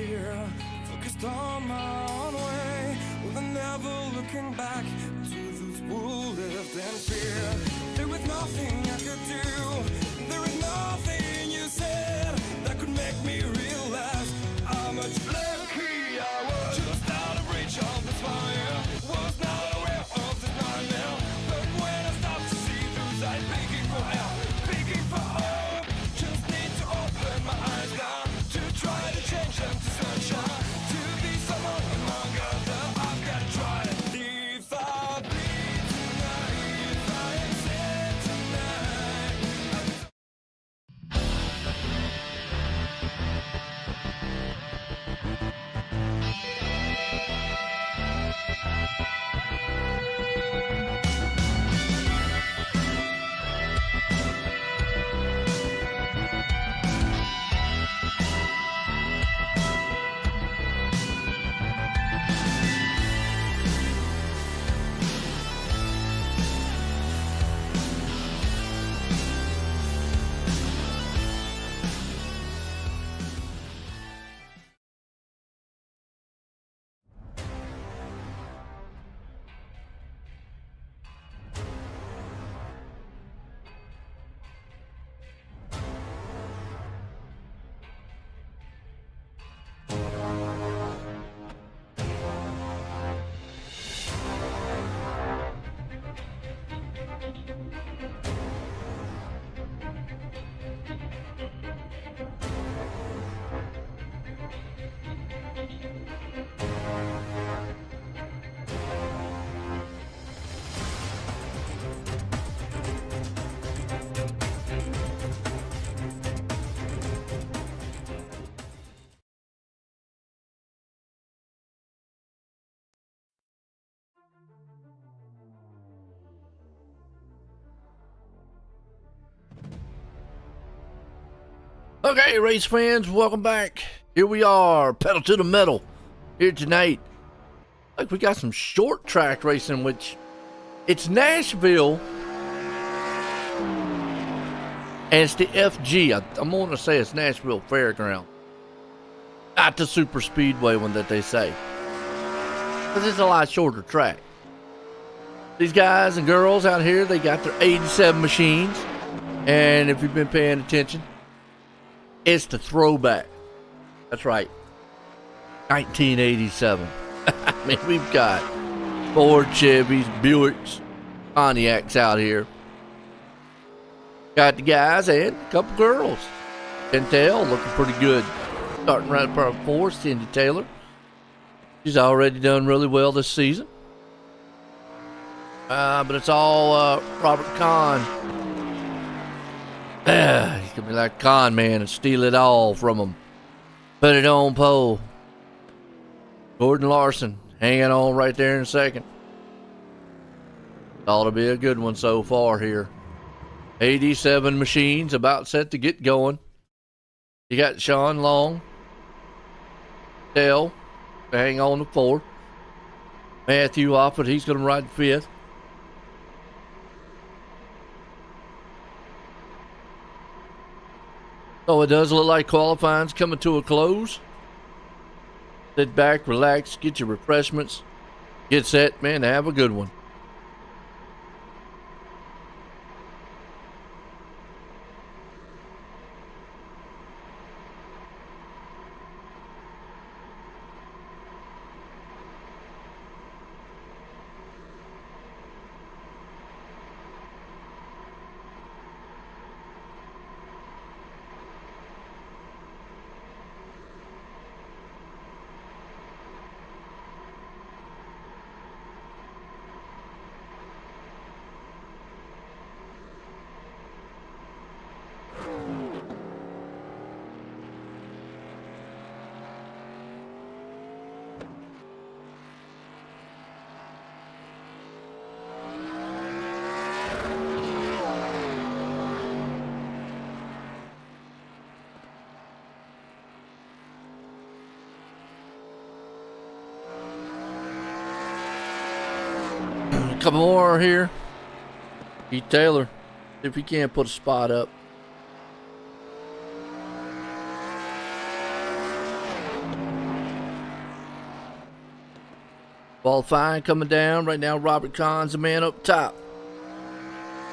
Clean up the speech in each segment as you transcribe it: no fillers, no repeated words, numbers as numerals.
fear, focused on my own way, with never looking back to those who lived in fear. There was nothing I could do, there was nothing you said that could make me realize how much lucky I was. Just out of reach of this fire, was not aware of this nightmare, but when I stopped to see those eyes begging for help, begging for hope, just need to open my eyes now to try to change them to sunshine, to be someone among others. I've got to try it. If I bleed tonight, if I am sad tonight, Okay, race fans, welcome back. Here we are, pedal to the metal, here tonight. Like, we got some short track racing, which it's Nashville, and it's the FG. I'm going to say it's Nashville Fairground, not the Super Speedway one that they say, because it's a lot shorter track. These guys and girls out here, they got their 87 machines, and if you've been paying attention, it's the throwback. That's right. 1987. I mean, we've got Ford, Chevys, Buicks, Pontiacs out here. Got the guys and a couple girls. Chantel looking pretty good. Starting right up our four, Cindy Taylor. She's already done really well this season. But it's all Robert Kahn. He's gonna be like a con man and steal it all from him. Put it on pole. Gordon Larson hanging on right there in second. Ought to be a good one so far here. 87 machines about set to get going. You got Sean Long, Dale to hang on the fourth. Matthew Offit, he's gonna ride the fifth. So it does look like qualifying's coming to a close. Sit back, relax, get your refreshments, get set, man, have a good one. Couple more here. Keith Taylor, if he can't put a spot up. Qualifying coming down right now. Robert Kahn's the man up top,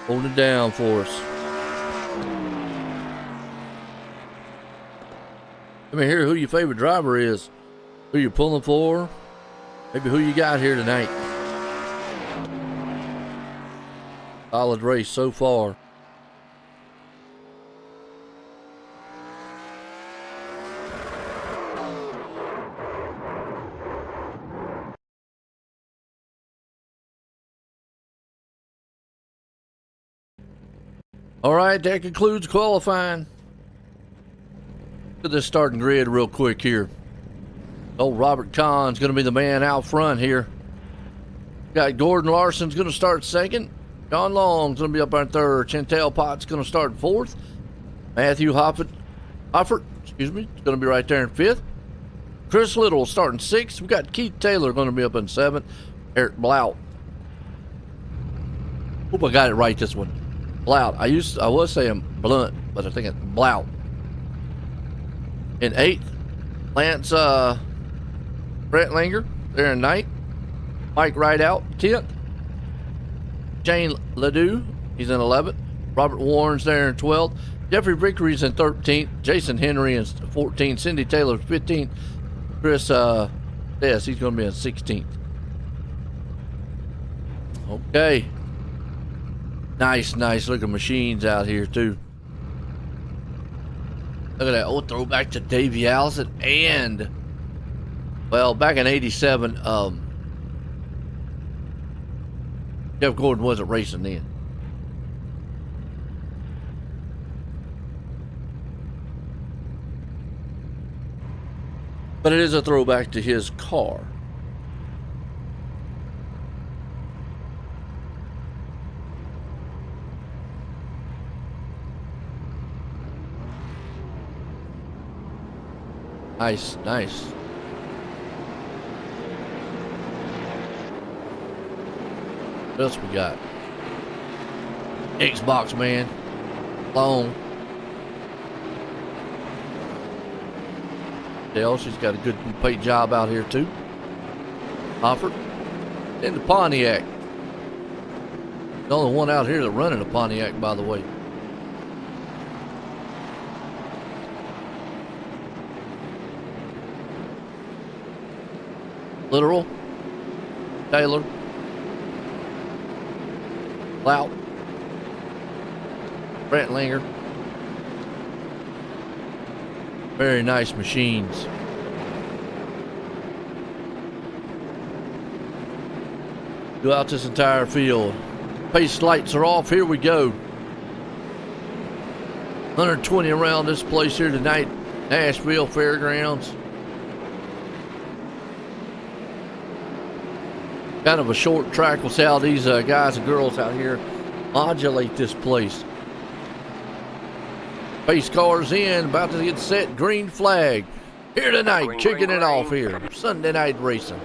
holding it down for us. Let me hear who your favorite driver is, who you're pulling for, maybe who you got here tonight. Solid race so far. All right, that concludes qualifying. Look at this starting grid real quick here. Old Robert Kahn's going to be the man out front here. Got Gordon Larson's going to start second. John Long's going to be up on third. Chantel Potts going to start fourth. Matthew Hoffert, is going to be right there in fifth. Chris Little starting sixth. We got Keith Taylor going to be up in seventh. Eric Blout. Hope I got it right this one. Blout. I was saying Blunt, but I think it's Blout. In eighth, Lance Brentlinger there in ninth. Mike Rideout 10th. Shane Ledoux, he's in 11th. Robert Warren's there in 12th. Jeffrey Vickery's in 13th. Jason Henry in 14th. Cindy Taylor 15th. Chris yes, he's going to be in 16th. Okay. Nice looking machines out here too. Look at that old throwback to Davey Allison. And well, back in 87, Jeff Gordon wasn't racing then. But it is a throwback to his car. Nice. What else we got? Xbox man. Long. Dale, she's got a good paid job out here too. Hoffert. And the Pontiac. The only one out here that running a Pontiac, by the way. Literal. Taylor. Lout. Brentlinger. Very nice machines. Go out this entire field. Pace lights are off. Here we go. 120 around this place here tonight. Nashville Fairgrounds. Kind of a short track. We'll see how these guys and girls out here modulate this place. Pace cars in, about to get set. Green flag here tonight, kicking it off here. Sunday night racing.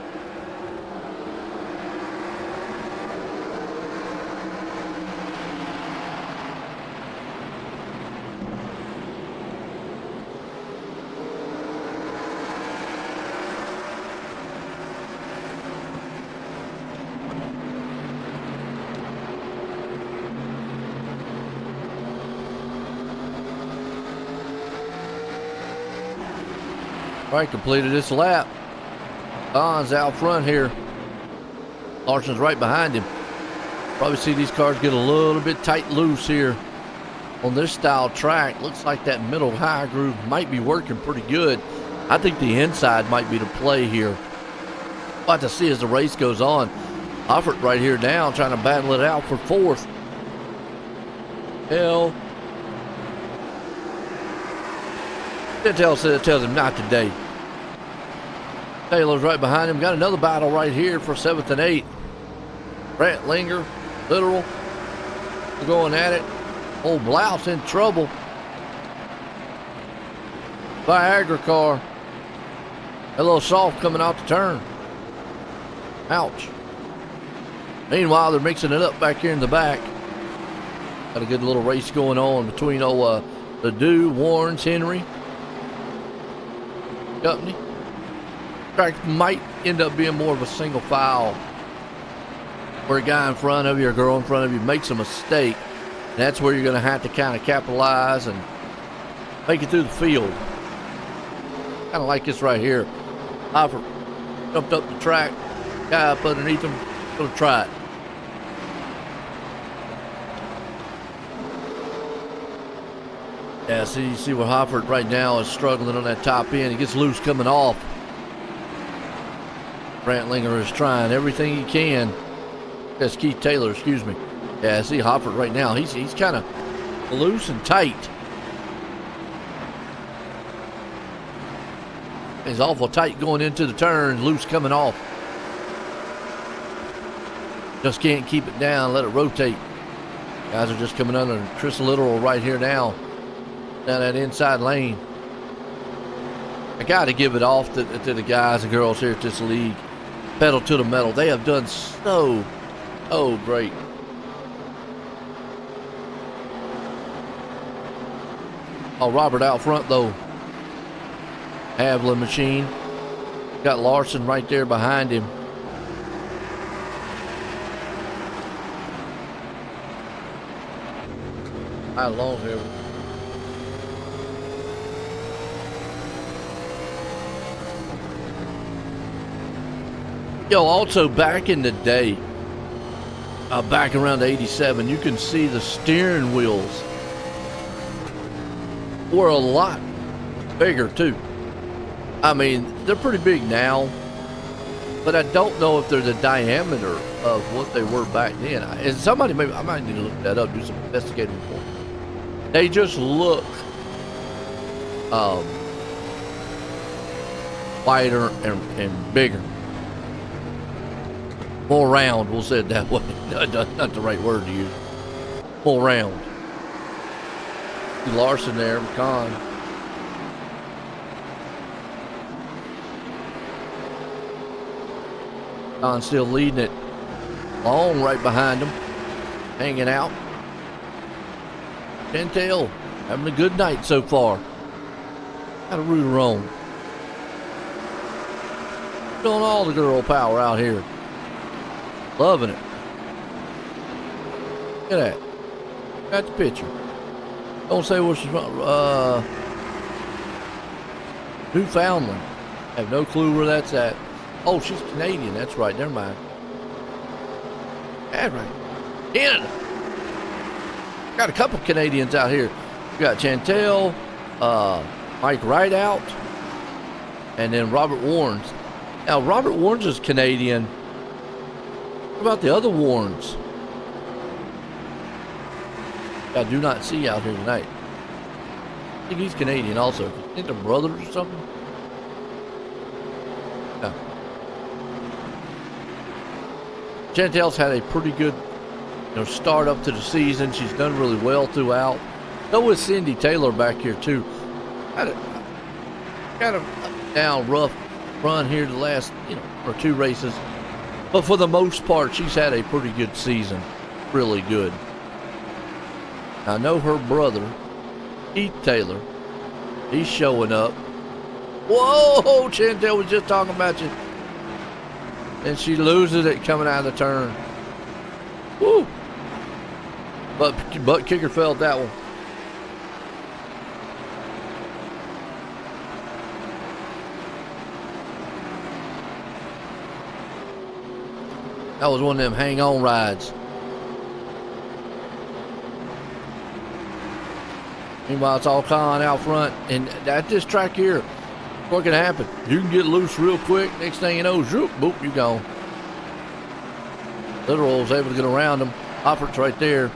All right, completed this lap. Don's out front here. Larson's right behind him. Probably see these cars get a little bit tight loose here on this style track. Looks like that middle high groove might be working pretty good. I think the inside might be the play here. About to see as the race goes on. Hoffert right here down, trying to battle it out for fourth. Hell. It tells him not today. Taylor's right behind him. Got another battle right here for 7th and 8th. Brentlinger, Literal, they're going at it. Old Blouse in trouble. Viagra car. A little soft coming out the turn. Ouch. Meanwhile, they're mixing it up back here in the back. Got a good little race going on between Ledoux, Warrens, Henry. Company. Track might end up being more of a single file, where a guy in front of you or a girl in front of you makes a mistake. And that's where you're going to have to kind of capitalize and make it through the field. Kind of like this right here. Hoffert jumped up the track, guy up underneath him, going to try it. Yeah, you see where Hoffert right now is struggling on that top end. He gets loose coming off. Brantlinger is trying everything he can. That's Keith Taylor, excuse me. Yeah, see Hoffert right now. He's kind of loose and tight. He's awful tight going into the turn, loose coming off. Just can't keep it down, let it rotate. Guys are just coming under Chris Littoral right here now. Down that inside lane. I got to give it off to the guys and girls here at this league. Pedal to the metal. They have done so great. Oh, Robert out front though. Havlin machine. Got Larson right there behind him. How long here? Yo, also back in the day, back around 87, you can see the steering wheels were a lot bigger too. I mean, they're pretty big now, but I don't know if they're the diameter of what they were back then. And somebody, maybe I might need to look that up, do some investigating for them. They just look wider and bigger. More round, we'll say it that way. Not the right word to use. More round. Larson there, McCon. McCon still leading it. Long right behind him. Hanging out. Chantel having a good night so far. Got a rooter on. Showing all the girl power out here. Loving it. Look at that. Got the picture. Don't say where she's from. Newfoundland. Have no clue where that's at. Oh, she's Canadian. That's right. Never mind. That's right. Canada. Got a couple Canadians out here. We got Chantel, Mike Rideout, and then Robert Warnes. Now, Robert Warnes is Canadian. What about the other Warnes? I do not see out here tonight. I think he's Canadian also. I think they're brothers or something. Yeah. Chantel's had a pretty good, start up to the season. She's done really well throughout. So is Cindy Taylor back here too. Had a kind of down rough run here the last, or two races. But for the most part, she's had a pretty good season. Really good. I know her brother, Keith Taylor, he's showing up. Whoa, Chantel was just talking about you. And she loses it coming out of the turn. Woo. But kicker felt that one. That was one of them hang-on rides. Meanwhile, it's all Con out front. And at this track here, what can happen? You can get loose real quick. Next thing you know, zoop, boop, you gone. Littoral was able to get around him. Hoffert's right there.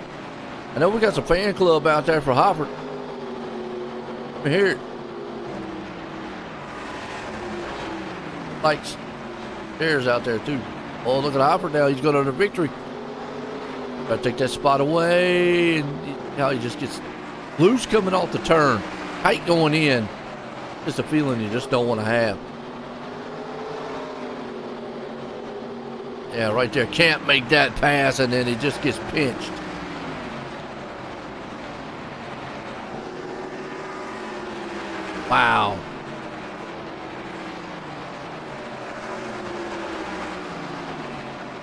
I know we got some fan club out there for Hoffert. Let me hear it. Lights. Chairs out there, too. Oh, look at Hoffert now. He's going on a victory. Got to take that spot away. And now he just gets loose coming off the turn. Tight going in. Just a feeling you just don't want to have. Yeah, right there. Can't make that pass, and then he just gets pinched. Wow.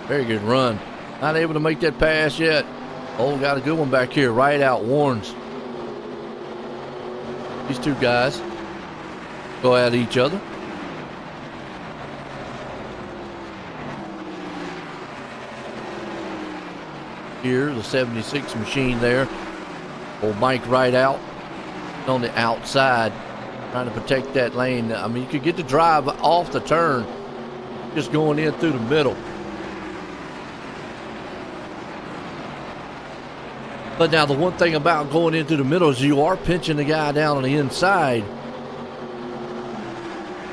Very good run. Not able to make that pass yet. Oh, got a good one back here. Right out, Warns. These two guys go at each other. Here, the 76 machine there. Old Mike right out on the outside, trying to protect that lane. I mean, you could get the drive off the turn, just going in through the middle. But now the one thing about going into the middle is you are pinching the guy down on the inside.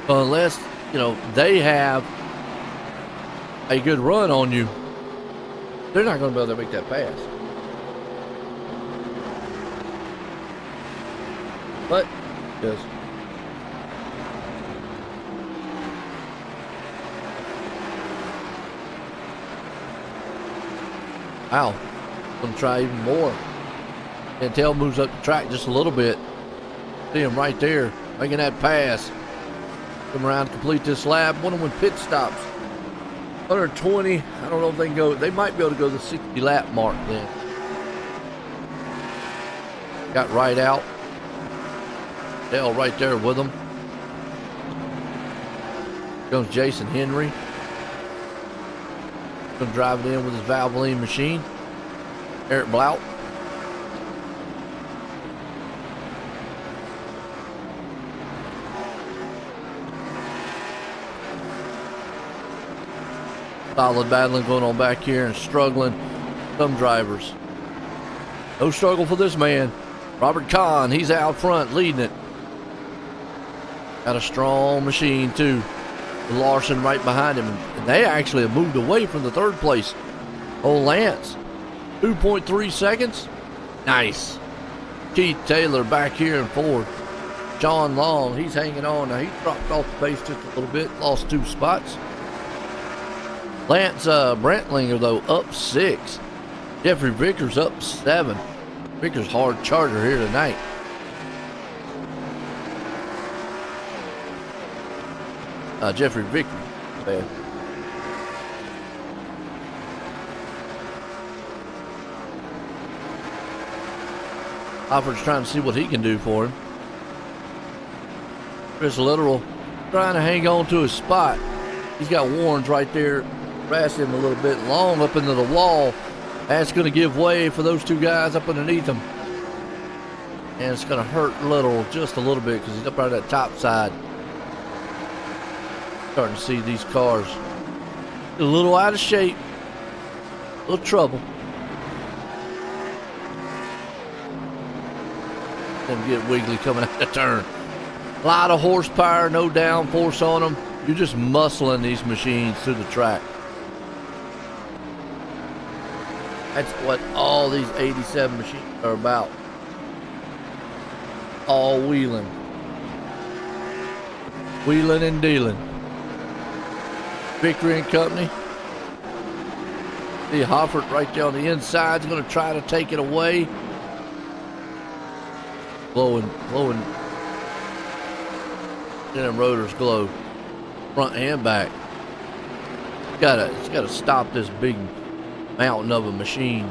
Unless, you know, they have a good run on you, they're not going to be able to make that pass. But, yes. Wow. Going to try even more. Cantel moves up the track just a little bit. See him right there, making that pass. Come around to complete this lap. Wonder when pit stops. 120. I don't know if they can go. They might be able to go the 60 lap mark then. Got right out. Dale right there with them. Comes Jason Henry. Going to drive it in with his Valvoline machine. Eric Blount. Solid battling going on back here and struggling some drivers. No struggle for this man. Robert Kahn, he's out front leading it. Got a strong machine too. Larson right behind him. And they actually have moved away from the third place. Old Lance. 2.3 seconds. Nice. Keith Taylor back here in fourth. John Long, he's hanging on. Now he dropped off the pace just a little bit. Lost 2 spots. Lance Brantlinger, though, up 6. Jeffrey Vickers up 7. Vickers hard charger here tonight. Jeffrey Vickers. Bad. Hofford's trying to see what he can do for him. Chris Literal trying to hang on to his spot. He's got Warrens right there. Harassing him a little bit long up into the wall. That's going to give way for those two guys up underneath him. And it's going to hurt Little just a little bit because he's up right at that top side. Starting to see these cars a little out of shape. A little trouble. Them get wiggly coming out the turn. A lot of horsepower, no downforce on them. You're just muscling these machines through the track. That's what all these 87 machines are about. All wheeling. Wheeling and dealing. Victory and Company. See Hoffert right there on the inside is going to try to take it away. Glowing. Them rotors glow. Front and back. It's gotta stop this big mountain of a machine.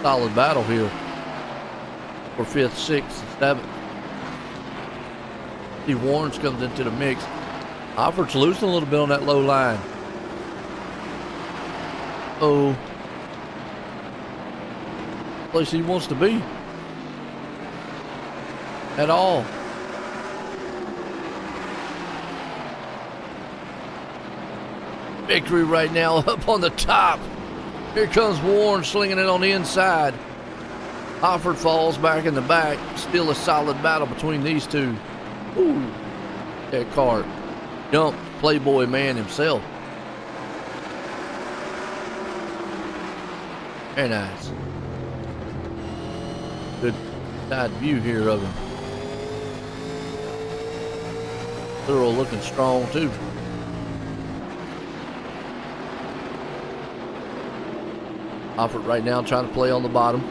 Solid battle here for 5th, 6th, and 7th. See Warrens comes into the mix. Offert's losing a little bit on that low line. Oh, place he wants to be at all. Victory right now up on the top. Here comes Warren slinging it on the inside. Hofford falls back in the back. Still a solid battle between these two. Ooh, that car jumped Playboy man himself. Very nice. Good side view here of him. Thorough looking strong too. Hofford right now trying to play on the bottom.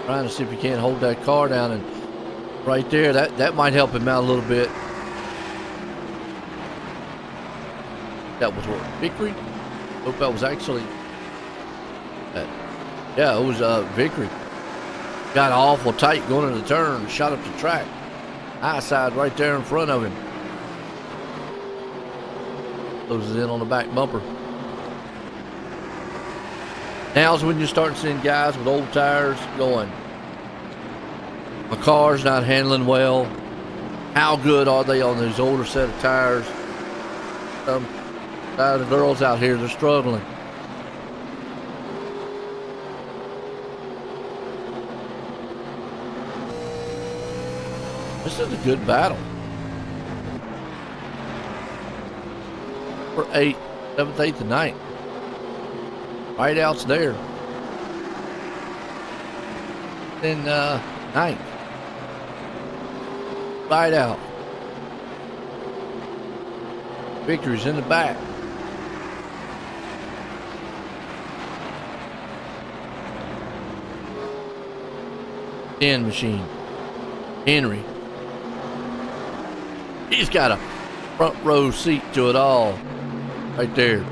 Trying to see if he can't hold that car down, and right there, that might help him out a little bit. That was what, Vickery? Hope that was actually, yeah, it was Vickery. Got awful tight going into the turn, shot up the track. High side right there in front of him. Closes in on the back bumper. Now's when you start seeing guys with old tires going, my car's not handling well. How good are they on these older set of tires? The girls out here, they're struggling. This is a good battle. For 8th, 7th, 8th, and 9th. Whiteout's there. Then 9th. Whiteout. Victory's in the back. Machine. Henry. He's got a front row seat to it all. Right there.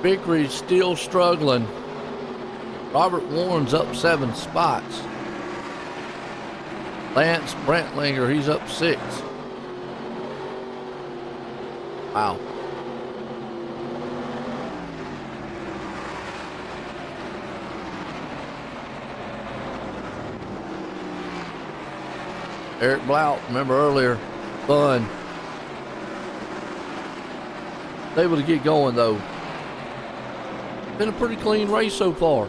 Vickery's still struggling. Robert Warren's up 7 spots. Lance Brantlinger, he's up 6. Wow. Eric Blount, remember earlier, fun. Able to get going though. Been a pretty clean race so far.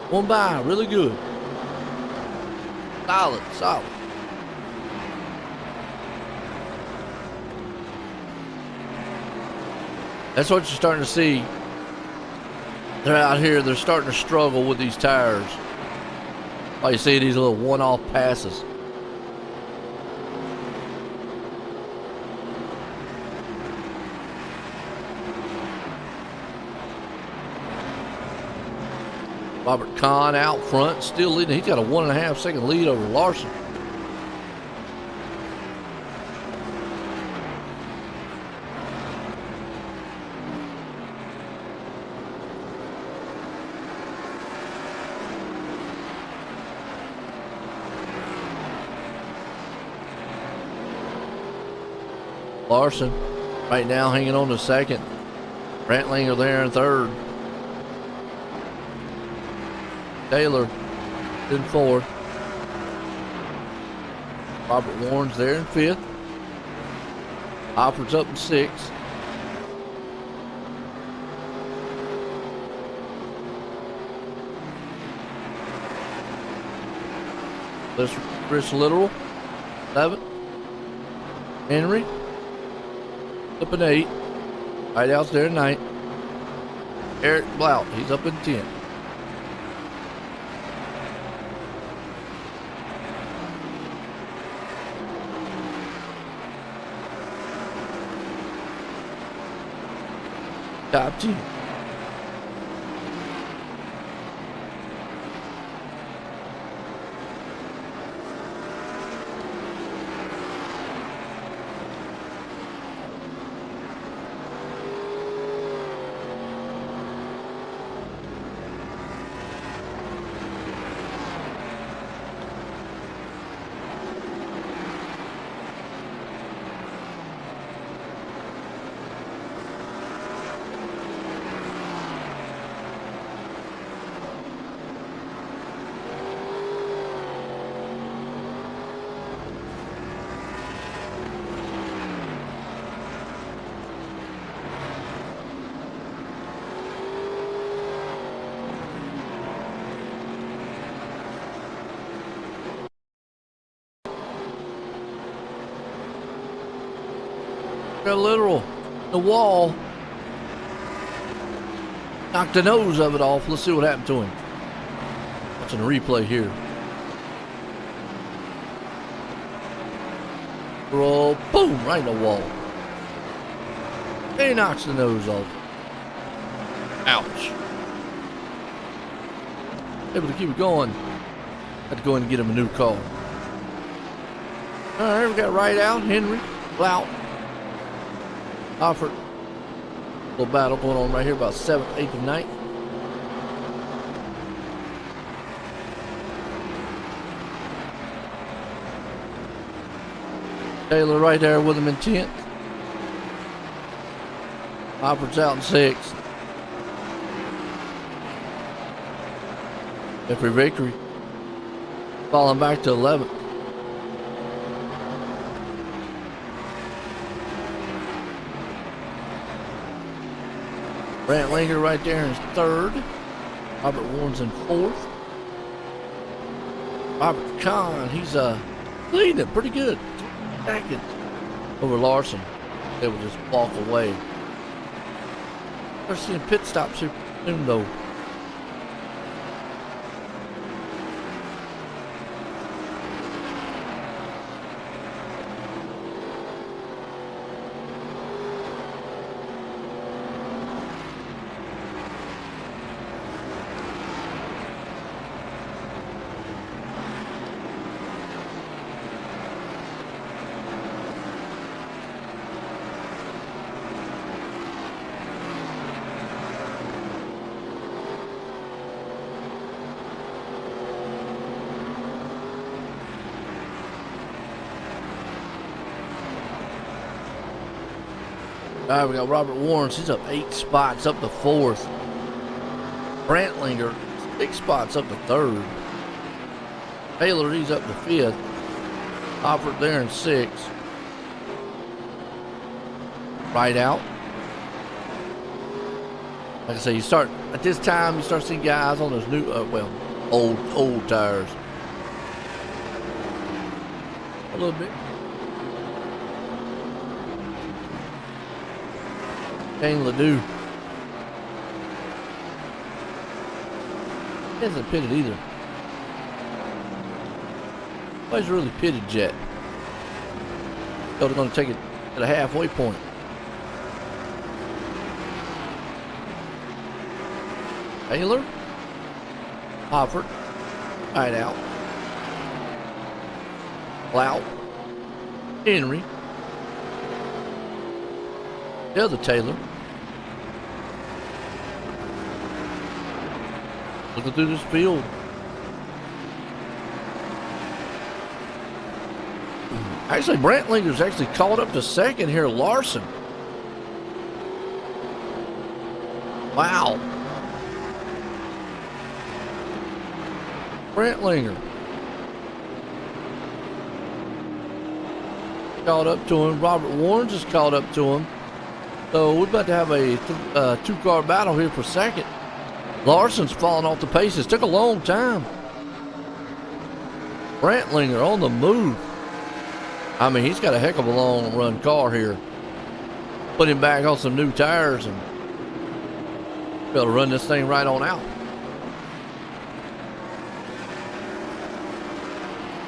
One by, really good. Solid, solid. That's what you're starting to see. They're out here, they're starting to struggle with these tires. Like you see these little one-off passes. Robert Kahn out front, still leading. He's got a 1.5 second lead over Larson. Larson right now hanging on to second. Brantlinger there in third. Taylor in fourth. Robert Warren's there in fifth. Hopper's up in sixth. This Chris Littoral, 7th. Henry up in 8th. Hideout's there in 9th. Eric Blount, he's up in 10th. Top 10. Got a Littoral, the wall, knocked the nose of it off. Let's see what happened to him. Watching the replay here. Roll, boom, right in the wall. And he knocks the nose off. Ouch. Able to keep it going. Had to go in and get him a new car. All right, we got right out. Henry, Blount, Alfred. Little battle going on right here, about 7th, 8th, and 9th. Taylor right there with him in 10th. Alfred's out in 6th. Jeffrey Victory falling back to 11th. Brant Linger right there in 3rd. Robert Warren's in 4th. Robert Kahn, he's leading it pretty good. 2nd over Larson. They will just walk away. We're seeing pit stops here soon though. All right, we got Robert Warren. He's up 8 spots up to 4th. Brantlinger, 6 spots up to 3rd. Taylor, he's up to 5th. Alfred there in 6th. Right out. Like I say, you start at this time. You start seeing guys on those new, old tires. A little bit. Shane Ledoux. He hasn't pitted either. Nobody's really pitted yet. So they're going to take it at a halfway point. Taylor. Hoffert. Right out. Blount. Henry. The other Taylor. Looking through this field. Actually, Brantlinger's actually caught up to 2nd here. Larson. Wow. Brantlinger. Caught up to him. Robert Warren's just caught up to him. So we're about to have a 2-car battle here for 2nd. Larson's falling off the paces. Took a long time. Brantlinger on the move. I mean, he's got a heck of a long run car here. Put him back on some new tires and be able to run this thing right on out.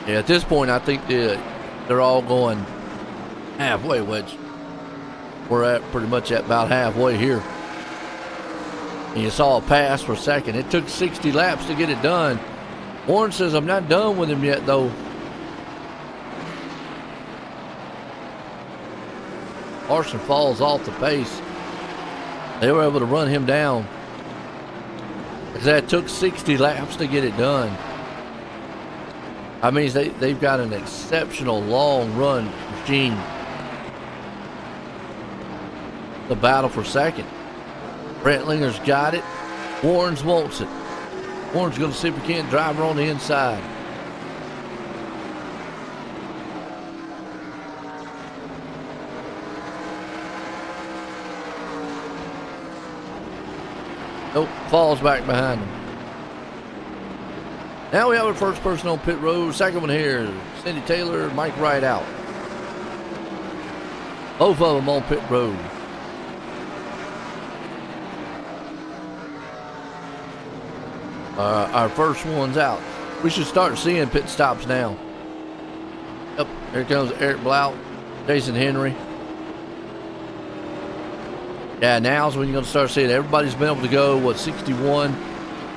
Yeah, at this point, I think they're all going halfway, which we're at pretty much at about halfway here. And you saw a pass for 2nd. It took 60 laps to get it done. Warren says, I'm not done with him yet, though. Larson falls off the pace. They were able to run him down. That took 60 laps to get it done. I mean, they've got an exceptional long run machine. The battle for 2nd. Brantlinger's got it. Warren's wants it. Warren's going to see if he can't drive her on the inside. Nope, falls back behind him. Now we have our first person on pit road. 2nd one here, Cindy Taylor, Mike Wright out. Both of them on pit road. Our first one's out. We should start seeing pit stops now. Yep, here comes Eric Blount. Jason Henry. Yeah, now's when you're going to start seeing everybody's been able to go, what, 61,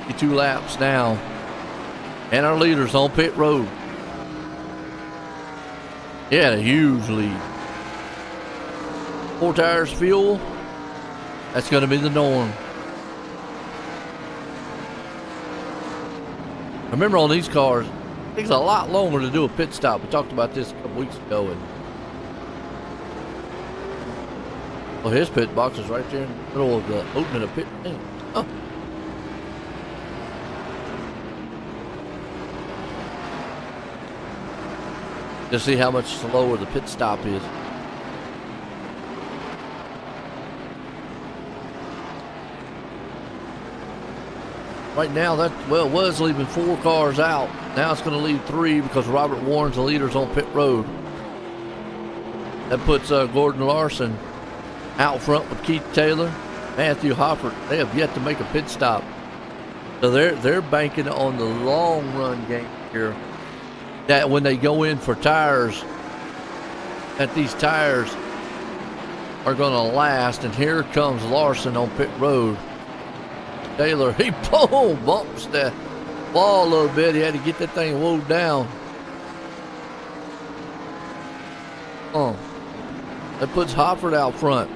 52 laps now. And our leaders on pit road. Yeah, a huge lead. 4 tires, fuel. That's going to be the norm. Remember on these cars, it takes a lot longer to do a pit stop. We talked about this a couple weeks ago. And well, his pit box is right there in the middle of the opening of pit lane. Oh. Just see how much slower the pit stop is. Right now, was leaving 4 cars out. Now it's going to leave 3 because Robert Warren's the leader's on pit road. That puts Gordon Larson out front with Keith Taylor, Matthew Hoffert. They have yet to make a pit stop. So they're banking on the long run game here. That when they go in for tires, that these tires are going to last. And here comes Larson on pit road. Taylor, he boom, bumps that ball a little bit. He had to get that thing wound down. That puts Hoffert out front.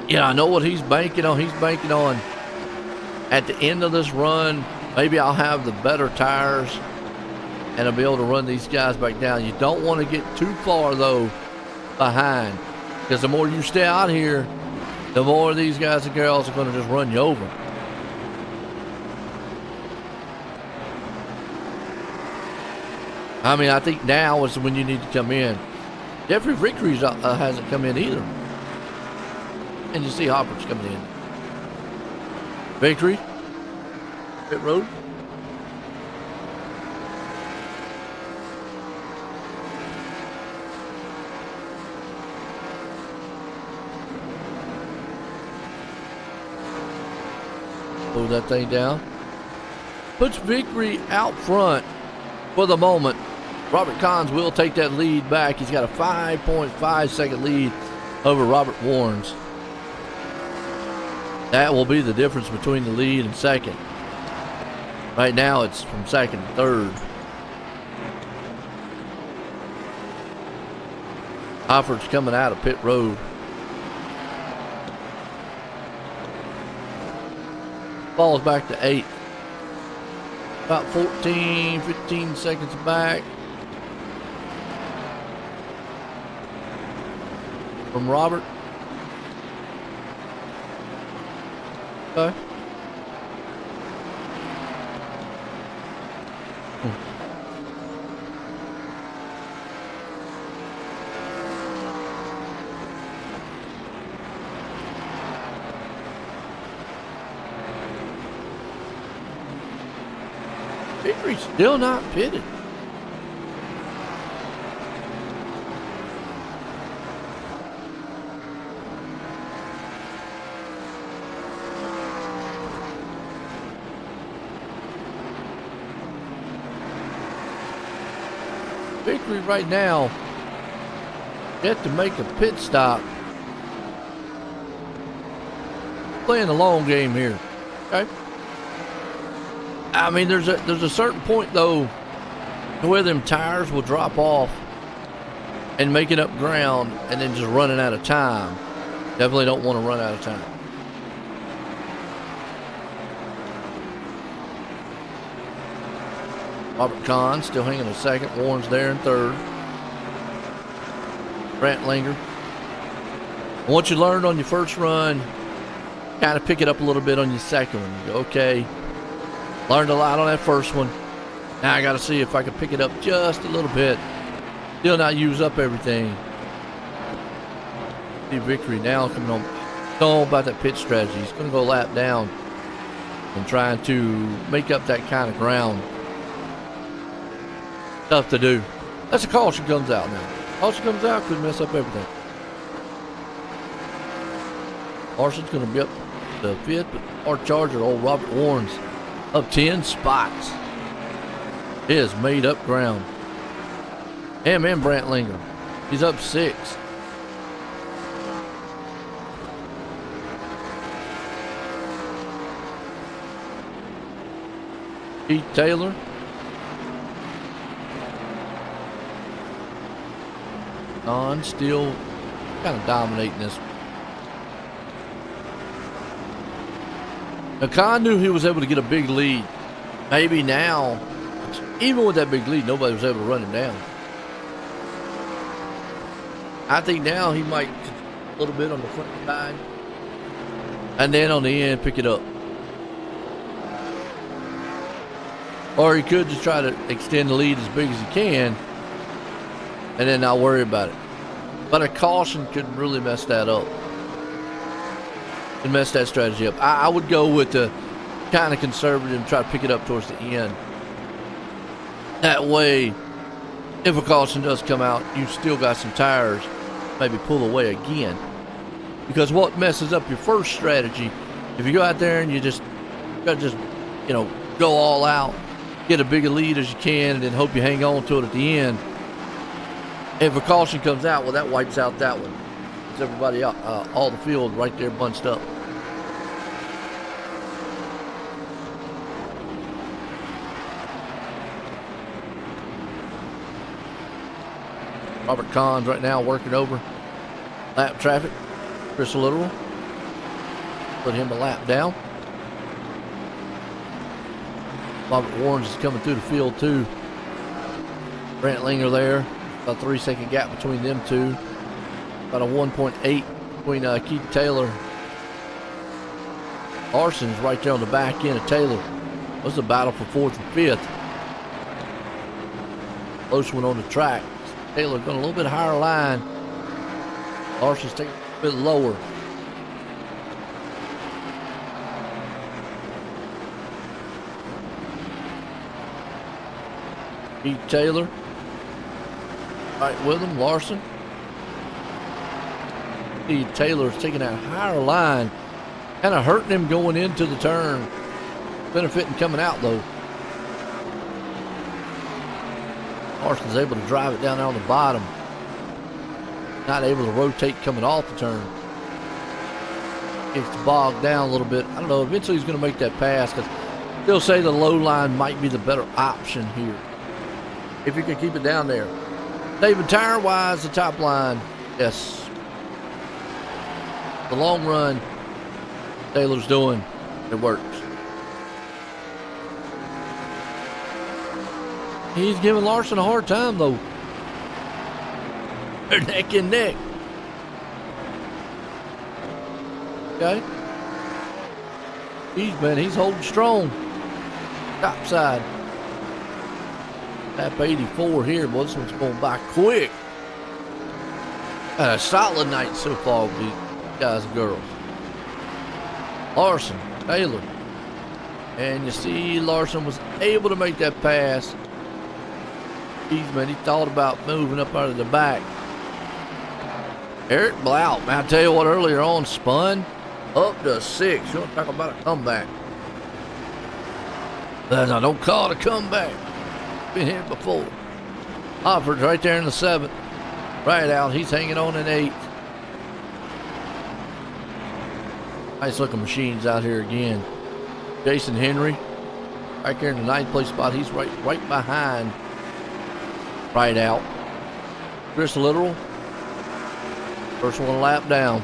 Yeah, I know what he's banking on. He's banking on at the end of this run, maybe I'll have the better tires and I'll be able to run these guys back down. You don't want to get too far, though, behind, because the more you stay out here, the more these guys and girls are going to just run you over. I mean, I think now is when you need to come in. Jeffrey Vickery's hasn't come in either. And you see Hopper's coming in. Vickery, pit road. Slow that thing down. Puts Vickery out front for the moment. Robert Kahns will take that lead back. He's got a 5.5 second lead over Robert Warnes. That will be the difference between the lead and second. Right now it's from second to third. Hoffert's coming out of pit road. Falls back to 8th. About 14, 15 seconds back from Robert. Okay. Vickery's still not pitted. Vickery right now yet to make a pit stop. Playing the long game here. Okay. I mean, there's a certain point though where them tires will drop off and making up ground and then just running out of time. Definitely don't want to run out of time. Robert Kahn still hanging in second. Warren's there in third. Brant Linger. Once you learned on your first run, kind of pick it up a little bit on your second one. You go, okay, learned a lot on that first one. Now I got to see if I can pick it up just a little bit. Still not use up everything. See Vickery now coming on. Don't know about that pit strategy. He's going to go lap down and trying to make up that kind of ground. Tough to do. That's a caution comes out now. Caution comes out, could mess up everything. Larson's going to be up to 5th, but our Charger, old Robert Warnes, up 10 spots. He has made up ground. Him and Brant Linger. He's up 6. Keith Taylor. Con still kind of dominating this. Now, Con knew he was able to get a big lead. Maybe now, even with that big lead, nobody was able to run him down. I think now he might a little bit on the front side, and then on the end pick it up. Or he could just try to extend the lead as big as he can, and then not worry about it. But a caution could really mess that up. And mess that strategy up. I would go with the kind of conservative and try to pick it up towards the end. That way, if a caution does come out, you've still got some tires, maybe pull away again. Because what messes up your first strategy, if you go out there and you just go all out, get a bigger lead as you can, and then hope you hang on to it at the end. If a caution comes out, well, that wipes out that one. It's everybody out, all the field right there bunched up. Robert Cahn's right now working over lap traffic. Chris Literal put him a lap down. Robert Warrens is coming through the field too. Brant Linger there. About a 3-second gap between them two. About a 1.8 between Keith Taylor. Larson's right there on the back end of Taylor. It was a battle for 4th and 5th. Close one on the track. Taylor going a little bit higher line. Larson's taking a bit lower. Keith Taylor right with him. Larson. Keith Taylor's taking that higher line, kind of hurting him going into the turn. Benefiting coming out though. Larson's able to drive it down there on the bottom. Not able to rotate coming off the turn. Gets bogged down a little bit. I don't know. Eventually he's going to make that pass because they'll say the low line might be the better option here. If you can keep it down there. David, tire-wise, the top line, yes. The long run Taylor's doing, it works. He's giving Larson a hard time, though. They're neck and neck. Okay. He's holding strong. Top side. Lap 84 here, boy. This one's going by quick. A solid night so far with these guys and girls. Larson, Taylor. And you see Larson was able to make that pass. He thought about moving up out of the back. Eric Blount, man, I tell you what, earlier on spun up to 6. You want to talk about a comeback? No, don't call it a comeback. Been here before. Hofford's right there in the 7th. Right out, he's hanging on in 8th. Nice looking machines out here again. Jason Henry, right there in the 9th place spot. He's right behind. Right out. Chris Literal. First one lap down.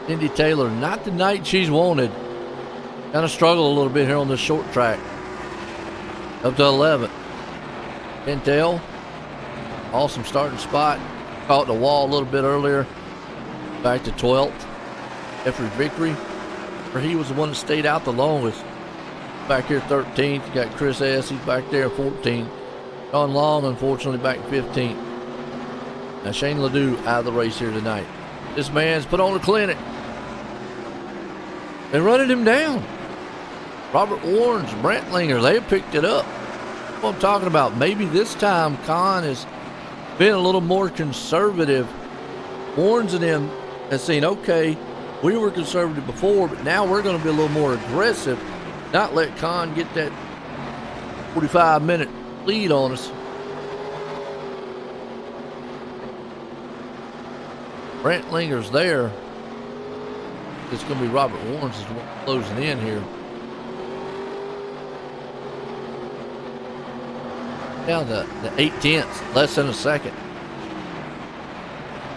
Indy Taylor, not the night she's wanted. Kind of struggled a little bit here on this short track. Up to 11th. Pintel. Awesome starting spot. Caught the wall a little bit earlier. Back to 12th. Jeffrey Vickery. Where he was the one that stayed out the longest. Back here 13th. You got Chris S. He's back there 14th. John Long, unfortunately, back 15th. Now Shane Ledoux out of the race here tonight. This man's put on a clinic. They're running him down. Robert Warrens, Brant Linger, they picked it up. That's what I'm talking about. Maybe this time Con has been a little more conservative. Warrens and him has seen, okay, we were conservative before, but now we're going to be a little more aggressive. Not let Con get that 45-minute lead on us. Brant Linger's there. It's going to be Robert Warren's is closing in here. Now the 8/10, less than a second.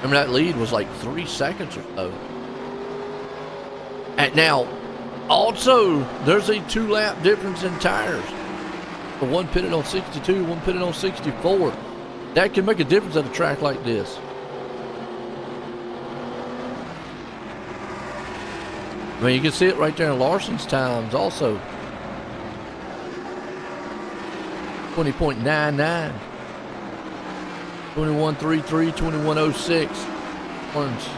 Remember that lead was like 3 seconds or so. And now, also, there's a 2-lap difference in tires. The one pitted on 62, one pitted on 64. That can make a difference at a track like this. I mean, you can see it right there in Larson's times also. 20.99. 21.33, 21.06. Orange.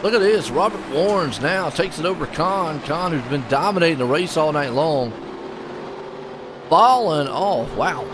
Look at this. Robert Warrens now takes it over Con. Con, who's been dominating the race all night long. Falling off. Wow.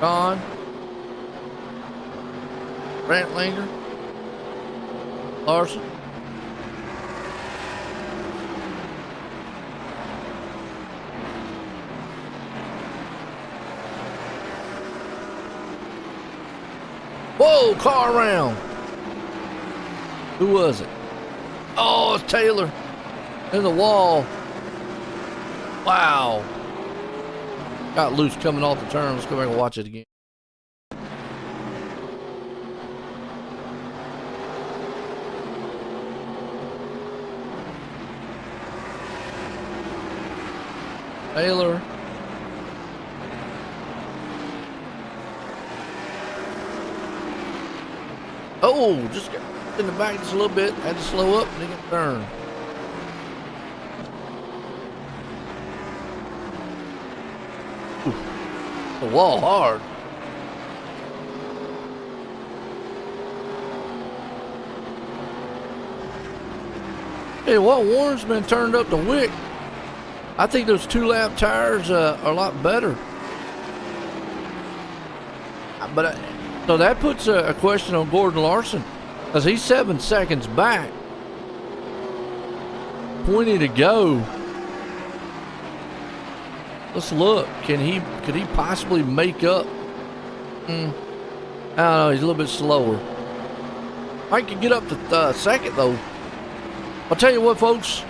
Con, Brantlinger, Larson. Whoa, car around. Who was it? Oh, it's Taylor in the wall. Wow. Got loose coming off the turn. Let's go back and watch it again. Taylor. Oh, just got in the back just a little bit. Had to slow up and then get turned. The wall hard. Hey, what Warren's been turned up to wick. I think those 2-lap tires are a lot better. But so that puts a question on Gordon Larson, because he's 7 seconds back. 20 to go. Let's look. Could he possibly make up? I don't know. He's a little bit slower. I could get up to second though. I'll tell you what, folks.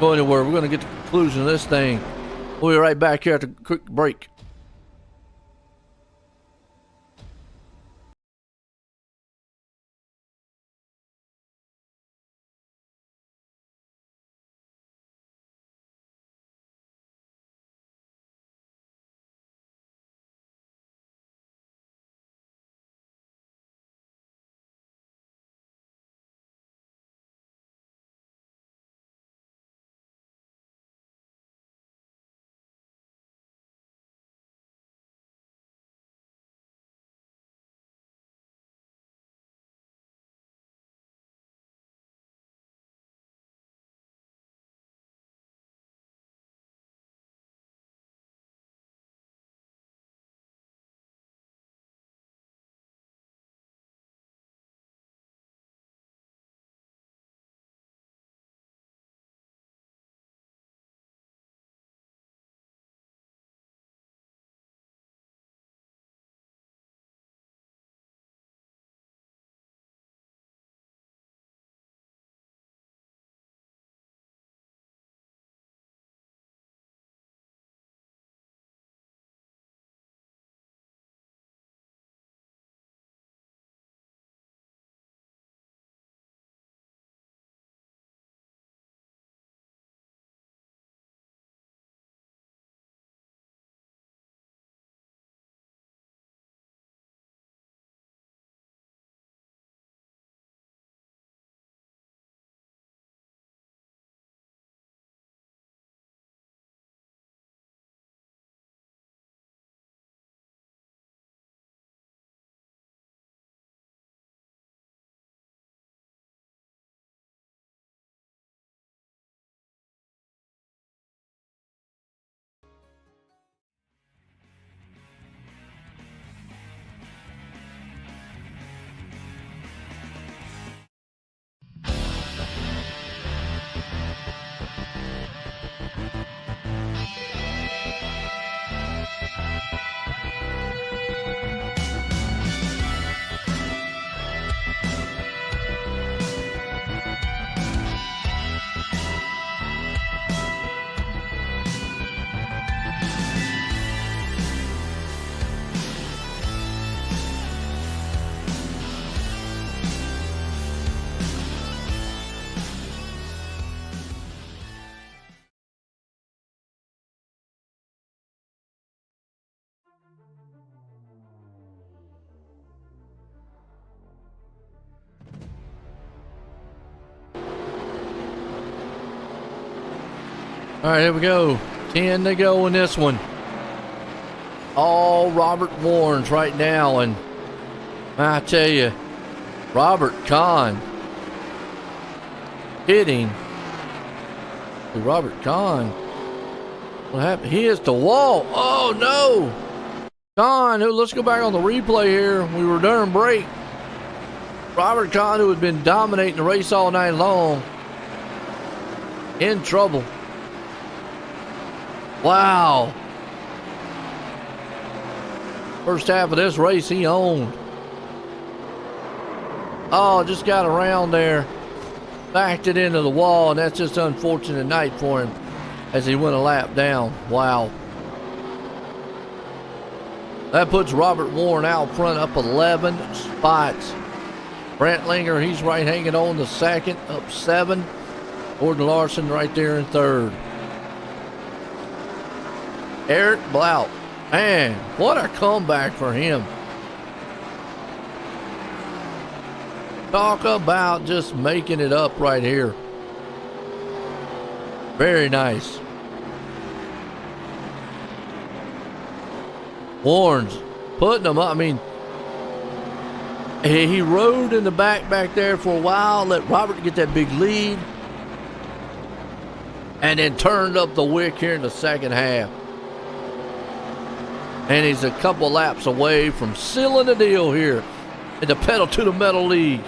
Go anywhere. We're going to get to the conclusion of this thing. We'll be right back here after a quick break. All right, here we go. 10 to go in this one. All Robert Warren's right now, and I tell you, Robert Kahn hitting. Robert Kahn. What happened? He hits the wall. Oh no! Kahn, let's go back on the replay here. We were during break. Robert Kahn, who had been dominating the race all night long, in trouble. Wow. First half of this race he owned. Oh, just got around there. Backed it into the wall, and that's just an unfortunate night for him as he went a lap down. Wow. That puts Robert Warren out front, up 11 spots. Brantlinger, he's right hanging on the second, up 7. Gordon Larson right there in third. Eric Blount, man, what a comeback for him. Talk about just making it up right here. Very nice. Warren's putting them up. I mean, he rode in the back there for a while, let Robert get that big lead, and then turned up the wick here in the second half. And he's a couple laps away from sealing the deal here in the pedal to the metal league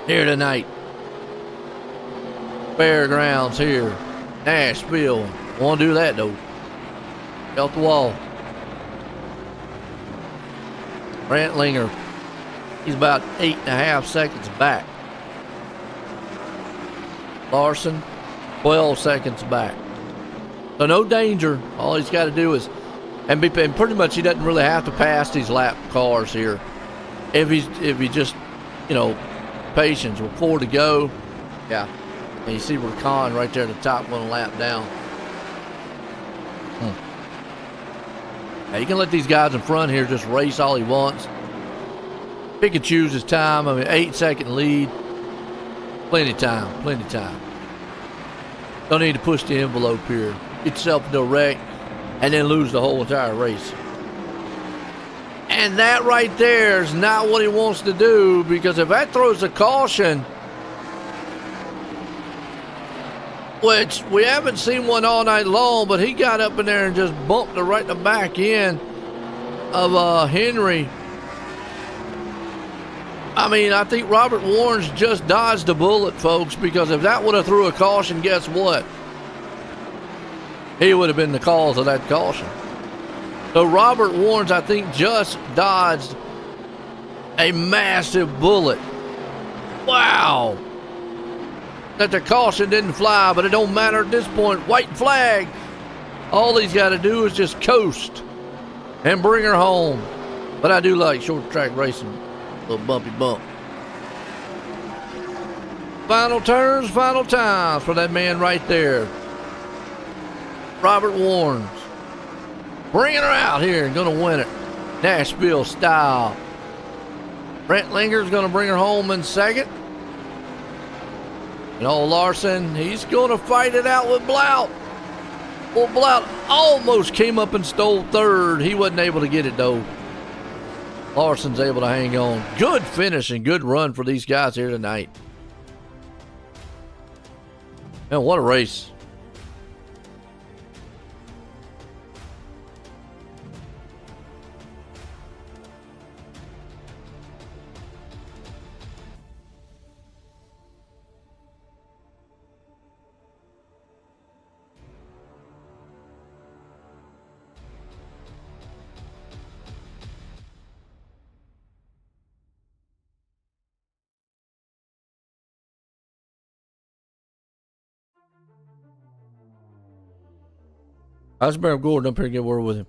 here tonight. Fairgrounds here, Nashville. Won't do that though. Out the wall. Brantlinger, he's about 8.5 seconds back. Larson, 12 seconds back. So no danger. All he's got to do is, and pretty much he doesn't really have to pass these lap cars here. If he just, patience with 4 to go. Yeah. And you see where Kahn right there at the top, 1 lap down. Now you can let these guys in front here just race all he wants. Pick and choose his time. I mean, 8-second lead. Plenty of time. Don't need to push the envelope here. Get yourself into a wreck and then lose the whole entire race. And that right there is not what he wants to do, because if that throws a caution, which we haven't seen one all night long, but he got up in there and just bumped it right in the back end of Henry. I mean, I think Robert Warren's just dodged a bullet, folks, because if that would have threw a caution, guess what? He would have been the cause of that caution. So Robert Warren's, I think, just dodged a massive bullet. Wow. That the caution didn't fly, but it don't matter at this point. White flag. All he's got to do is just coast and bring her home. But I do like short track racing. A little bumpy bump. Final turns, final times for that man right there. Robert Warren's bringing her out here and going to win it. Nashville style. Brantlinger's going to bring her home in second. And old Larson, he's going to fight it out with Blount. Well, Blount almost came up and stole third. He wasn't able to get it, though. Larson's able to hang on. Good finish and good run for these guys here tonight. Man, what a race. Let's bring Gordon up here and get a word with him.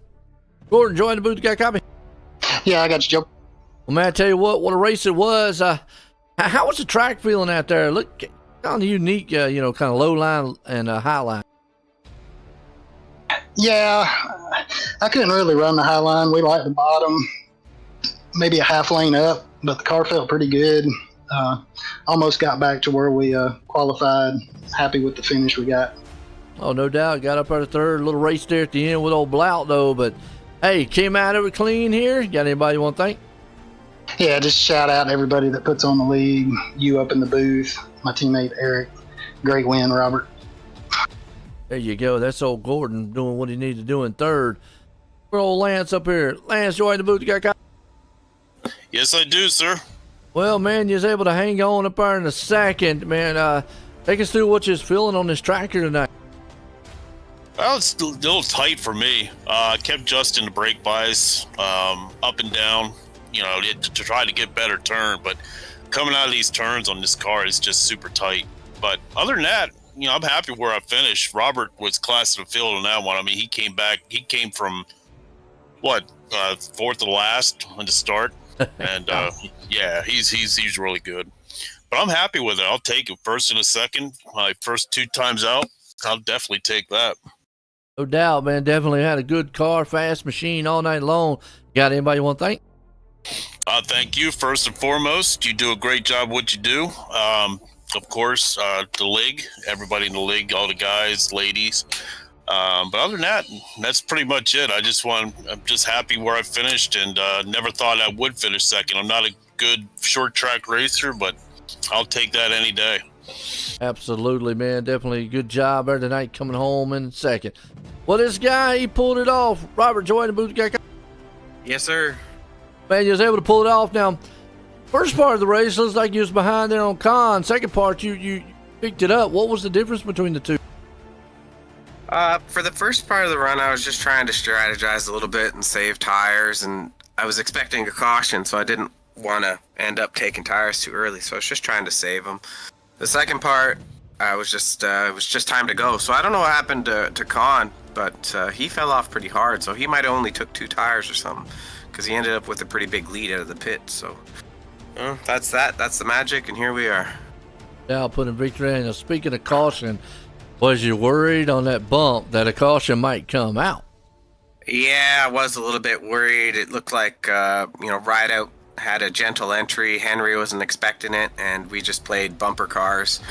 Gordon, join the booth. Got a copy? Yeah, I got you, Joe. Well, man, I tell you what a race it was. How was the track feeling out there? Look, kind of unique, kind of low line and high line. Yeah, I couldn't really run the high line. We liked the bottom, maybe a half lane up, but the car felt pretty good. Almost got back to where we qualified. Happy with the finish we got. Oh, no doubt. Got up out of third. A little race there at the end with old Blout, though. But, hey, came out of it clean here. Got anybody you want to thank? Yeah, just shout out to everybody that puts on the league. You up in the booth, my teammate Eric. Great win, Robert. There you go. That's old Gordon doing what he needed to do in third. Where old Lance up here. Lance, you in the booth? You got? Yes, I do, sir. Well, man, you was able to hang on up there in the second, man. Take us through what you're feeling on this tracker tonight. Well, it's a little tight for me. I kept adjusting the brake bias up and down, to try to get better turn. But coming out of these turns on this car is just super tight. But other than that, I'm happy where I finished. Robert was class of the field on that one. I mean, he came back. He came from, fourth to last on the start. And, yeah, he's really good. But I'm happy with it. I'll take it first and a second. My first 2 times out, I'll definitely take that. No doubt, man. Definitely had a good car, fast machine all night long. Got anybody you want to thank? Thank you, first and foremost. You do a great job what you do. Of course, the league, everybody in the league, all the guys, ladies. But other than that, that's pretty much it. I'm just happy where I finished and never thought I would finish second. I'm not a good short track racer, but I'll take that any day. Absolutely, man. Definitely good job there tonight coming home in second. Well, this guy, he pulled it off. Robert, join the booth. Yes, sir. Man, you was able to pull it off. Now, first part of the race looks like you was behind there on Con. Second part, you picked it up. What was the difference between the two? For the first part of the run, I was just trying to strategize a little bit and save tires, and I was expecting a caution, so I didn't want to end up taking tires too early, so I was just trying to save them. The second part, it was just time to go. So I don't know what happened to Con, but he fell off pretty hard, so he might have only took 2 tires or something, because he ended up with a pretty big lead out of the pit. So that's that. That's the magic, and here we are. Now putting victory in. Speaking of caution, was you worried on that bump that a caution might come out? Yeah, I was a little bit worried. It looked like Rideout had a gentle entry. Henry wasn't expecting it, and we just played bumper cars.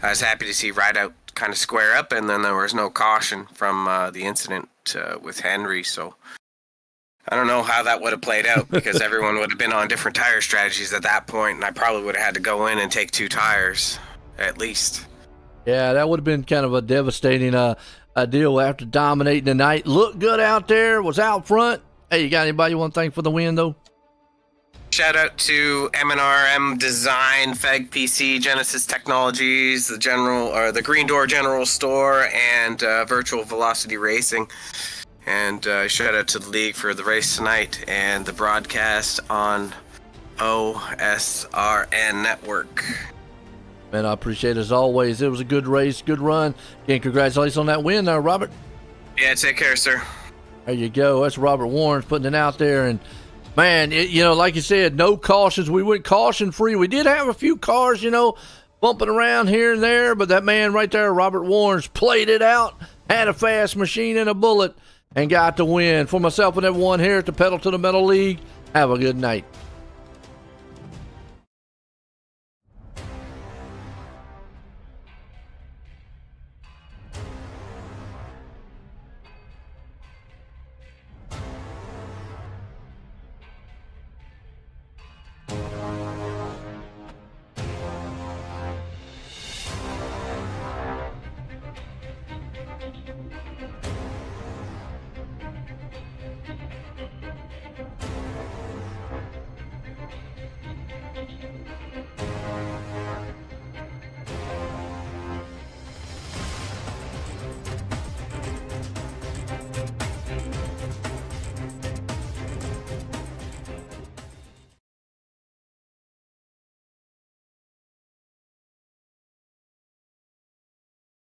I was happy to see Rideout kind of square up, and then there was no caution from the incident with Henry. So I don't know how that would have played out because everyone would have been on different tire strategies at that point, and I probably would have had to go in and take 2 tires at least. Yeah, that would have been kind of a devastating deal after dominating the night. Looked good out there, was out front. Hey, you got anybody you want to thank for the win, though? Shout out to M&RM Design, FEG PC, Genesis Technologies, the Green Door General Store, and Virtual Velocity Racing. And shout out to the league for the race tonight and the broadcast on OSRN Network. Man, I appreciate it as always. It was a good race, good run. Again, congratulations on that win there, Robert. Yeah, take care, sir. There you go. That's Robert Warren putting it out there. And, man, like you said, no cautions. We went caution-free. We did have a few cars, bumping around here and there, but that man right there, Robert Warren's, played it out, had a fast machine and a bullet, and got the win. For myself and everyone here at the Pedal to the Metal League, have a good night.